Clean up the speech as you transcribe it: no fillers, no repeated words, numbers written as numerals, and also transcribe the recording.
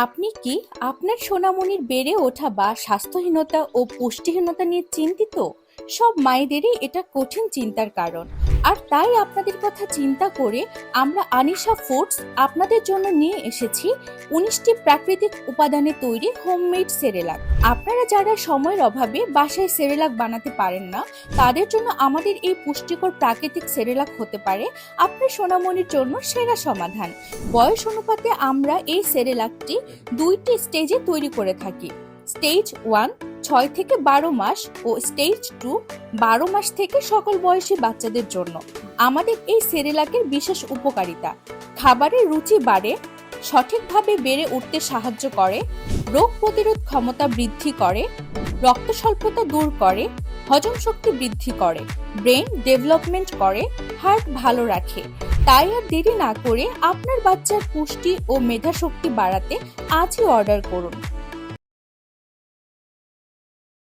আপনি কি আপনার সোনামণির বেড়ে ওঠা বা স্বাস্থ্যহীনতা ও পুষ্টিহীনতা নিয়ে চিন্তিত? সব মায়েদেরই এটা কঠিন চিন্তার কারণ। আর তাই আপনাদের কথা চিন্তা করে আমরা আনিশা ফুডস আপনাদের জন্য নিয়ে এসেছি ১৯টি প্রাকৃতিক উপাদানে তৈরি হোমমেড সেরেলাক। আপনারা যারা সময়ের অভাবে বাসায় সেরেলাক বানাতে পারেন না, তাদের জন্য আমাদের এই পুষ্টিকর প্রাকৃতিক সেরেলাক হতে পারে আপনার সোনামণির জন্য সেরা সমাধান। বয়স অনুপাতে আমরা এই সেরেলাকটি ২টি স্টেজে তৈরি করে থাকি। স্টেজ ১ ৬ থেকে ১২ মাস ও স্টেজ ২ ১২ মাস থেকে সকল বয়সী বাচ্চাদের জন্য। আমাদের এই সেরেলাকের বিশেষ উপকারিতা: খাবারের রুচি বাড়ে, সঠিকভাবে বেড়ে উঠতে সাহায্য করে, রোগ প্রতিরোধ ক্ষমতা বৃদ্ধি করে, রক্ত স্বল্পতা দূর করে, হজম শক্তি বৃদ্ধি করে, ব্রেন ডেভেলপমেন্ট করে, হার্ট ভালো রাখে। তাই আর দেরি না করে আপনার বাচ্চার পুষ্টি ও মেধাশক্তি বাড়াতে আজই অর্ডার করুন।